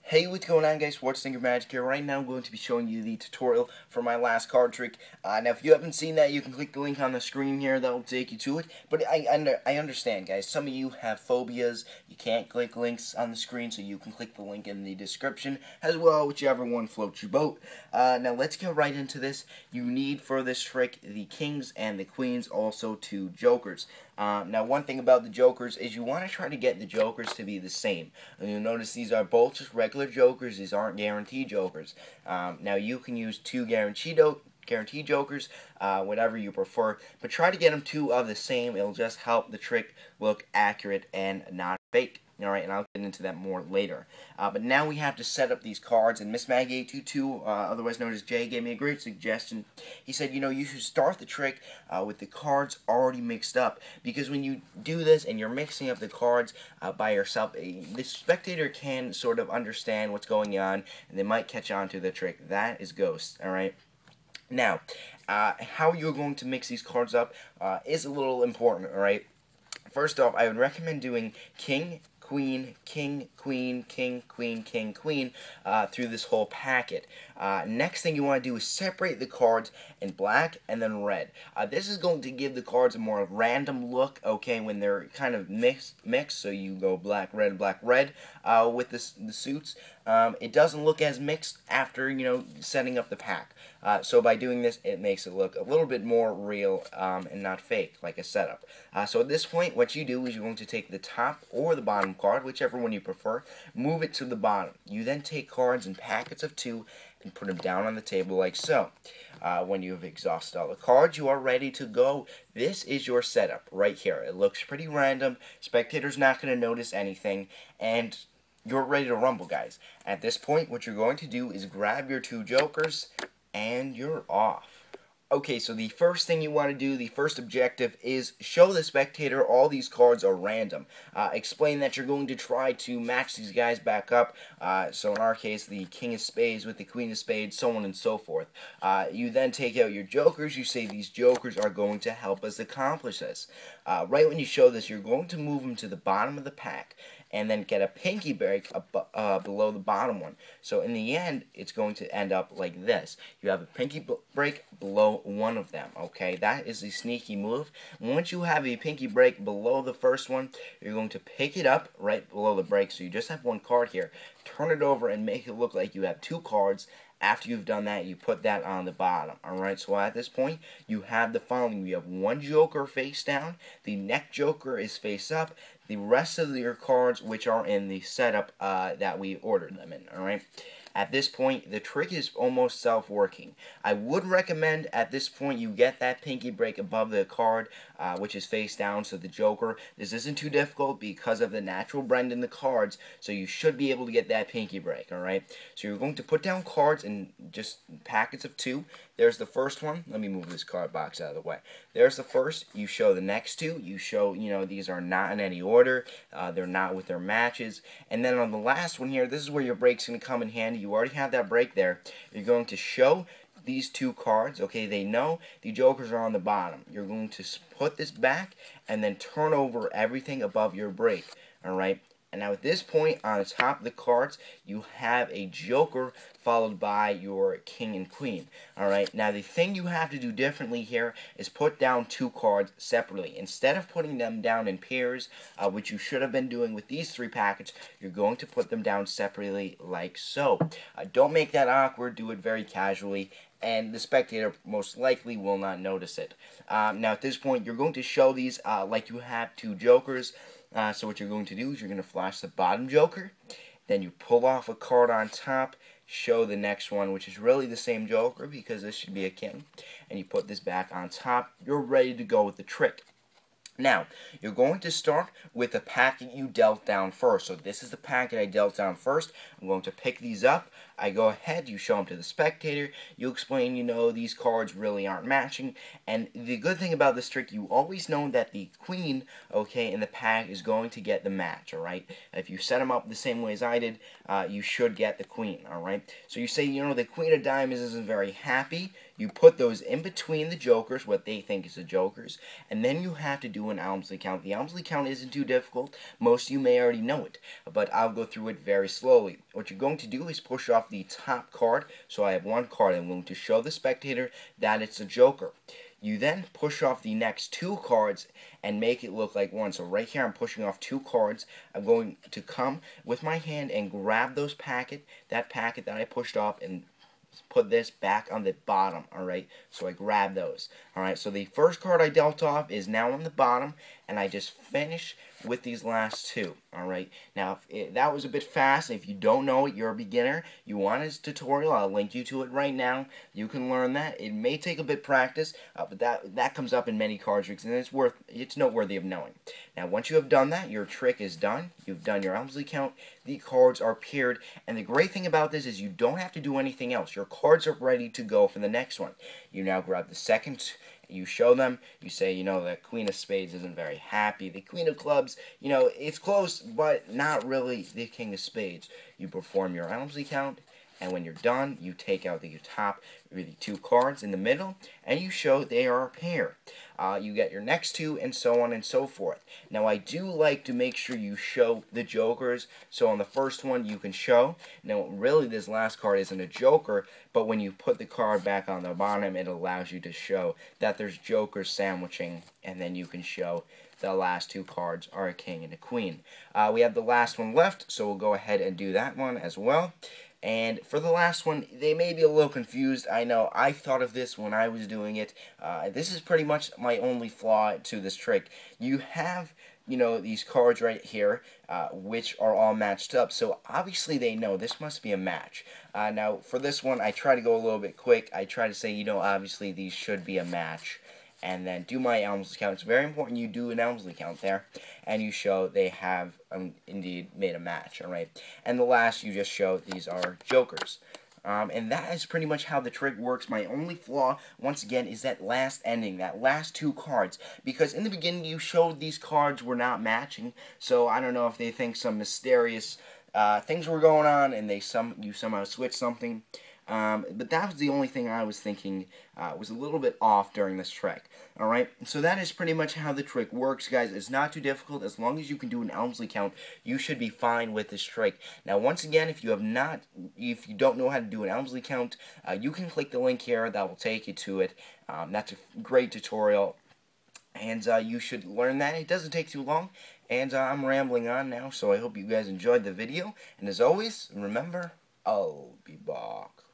Hey, what's going on, guys? Schwarzeneggermagic here. Right now I'm going to be showing you the tutorial for my last card trick. Now if you haven't seen that, you can click the link on the screen here. That will take you to it. But I understand, guys. Some of you have phobias. You can't click links on the screen, so you can click the link in the description as well, whichever one floats your boat. Now let's get right into this. You need for this trick the kings and the queens, also two jokers. Now one thing about the jokers is you want to try to get the jokers to be the same. And you'll notice these are both just regular jokers. These aren't guaranteed jokers. Now you can use two guaranteed jokers, whatever you prefer, but try to get them two of the same. It'll just help the trick look accurate and not fake. Alright, and I'll get into that more later. But now we have to set up these cards, and Miss Maggie 822, otherwise known as Jay, gave me a great suggestion. He said, you should start the trick with the cards already mixed up, because when you do this and you're mixing up the cards by yourself, the spectator can sort of understand what's going on, and they might catch on to the trick. That is Ghost, alright? Now, how you're going to mix these cards up is a little important, alright? First off, I would recommend doing king, queen, king, queen, king, queen, king, queen through this whole packet. Next thing you want to do is separate the cards in black and then red. This is going to give the cards a more random look, okay, when they're kind of mixed. So you go black, red with the suits. It doesn't look as mixed after, setting up the pack. So by doing this, it makes it look a little bit more real and not fake, like a setup. So at this point, what you do is you're going to take the top or the bottom card, whichever one you prefer, move it to the bottom. You then take cards in packets of 2 and put them down on the table like so. When you've exhausted all the cards, you are ready to go. This is your setup right here. It looks pretty random. Spectator's not going to notice anything, and you're ready to rumble, guys. At this point, what you're going to do is grab your 2 jokers, and you're off. Okay, so the first thing you want to do, the first objective, is show the spectator all these cards are random. Explain that you're going to try to match these guys back up. So in our case, the king of spades with the queen of spades, so on and so forth. You then take out your jokers. You say these jokers are going to help us accomplish this. Right when you show this, you're going to move them to the bottom of the pack and then get a pinky break below the bottom one. So in the end, it's going to end up like this. You have a pinky break below one of them, okay? That is the sneaky move. Once you have a pinky break below the first one, you're going to pick it up right below the break. So you just have one card here. Turn it over and make it look like you have 2 cards. After you've done that, you put that on the bottom. Alright, so at this point, you have the following. You have 1 joker face down. The next joker is face up. The rest of your cards, which are in the setup that we ordered them in. Alright. At this point, the trick is almost self-working. I would recommend at this point you get that pinky break above the card, which is face down, so the joker. This isn't too difficult because of the natural blend in the cards, so you should be able to get that pinky break, alright? So you're going to put down cards in just packets of 2. There's the first one. Let me move this card box out of the way. There's the first. You show the next 2. You show, these are not in any order. They're not with their matches. And then on the last one here, this is where your break's going to come in handy. You already have that break there. You're going to show these 2 cards. Okay, they know the jokers are on the bottom. You're going to put this back and then turn over everything above your break. Alright? And now at this point, on the top of the cards, you have a joker followed by your king and queen. Alright, now the thing you have to do differently here is put down 2 cards separately. Instead of putting them down in pairs, which you should have been doing with these 3 packets, you're going to put them down separately like so. Don't make that awkward, do it very casually, and the spectator most likely will not notice it. Now at this point, you're going to show these like you have 2 jokers. So what you're going to do is you're going to flash the bottom joker, then you pull off a card on top, show the next one, which is really the same joker because this should be a king, and you put this back on top. You're ready to go with the trick. Now, you're going to start with the packet you dealt down first. So this is the packet I dealt down first. I'm going to pick these up. I go ahead, you show them to the spectator. You explain, these cards really aren't matching. And the good thing about this trick, you always know that the queen, okay, in the pack is going to get the match, alright? If you set them up the same way as I did, you should get the queen, alright? So you say, the queen of diamonds isn't very happy. You put those in between the jokers, what they think is the jokers, and then you have to do do an Elmsley count. The Elmsley count isn't too difficult. Most of you may already know it, but I'll go through it very slowly. What you're going to do is push off the top card. So I have one card. I'm going to show the spectator that it's a joker. You then push off the next two cards and make it look like one. So right here I'm pushing off two cards. I'm going to come with my hand and grab that packet that I pushed off, and put this back on the bottom. Alright, so I grab those. Alright, so the first card I dealt off is now on the bottom, and I just finish with these last two. Alright, now that was a bit fast. If you don't know it, you're a beginner, you want his tutorial, I'll link you to it right now. You can learn that. It may take a bit practice, but that comes up in many card tricks, and it's noteworthy of knowing. Now once you have done that, your trick is done. You've done your Elmsley count, the cards are paired, and the great thing about this is you don't have to do anything else. Your cards are ready to go for the next one. You now grab the second, you show them, you say, you know, the Queen of Spades isn't very happy. The Queen of Clubs, you know, it's close, but not really the King of Spades. You perform your Elmsley count, and when you're done, you take out the top, the two cards in the middle, and you show they are a pair. You get your next two, and so on and so forth. Now, I do like to make sure you show the jokers. So on the first one, you can show. Now, really, this last card isn't a joker, but when you put the card back on the bottom, it allows you to show that there's jokers sandwiching, and then you can show the last two cards are a king and a queen. We have the last one left, so we'll go ahead and do that one as well. And for the last one, they may be a little confused. I know, I thought of this when I was doing it. This is pretty much my only flaw to this trick. You have, you know, these cards right here, which are all matched up. So obviously they know this must be a match. Now, for this one, I try to go a little bit quick. I try to say, you know, obviously these should be a match. And then do my Elmsley count. It's very important you do an Elmsley count there, and you show they have indeed made a match. All right, and the last you just show these are jokers, and that is pretty much how the trick works. My only flaw, once again, is that last ending, that last two cards, because in the beginning you showed these cards were not matching. So I don't know if they think some mysterious things were going on, and you somehow switched something. But that was the only thing I was thinking was a little bit off during this trick. Alright, so that is pretty much how the trick works, guys. It's not too difficult. As long as you can do an Elmsley count, you should be fine with this trick. Now, once again, if you don't know how to do an Elmsley count, you can click the link here. That will take you to it. That's a great tutorial, and you should learn that. It doesn't take too long, and I'm rambling on now, so I hope you guys enjoyed the video. And as always, remember, I'll be back.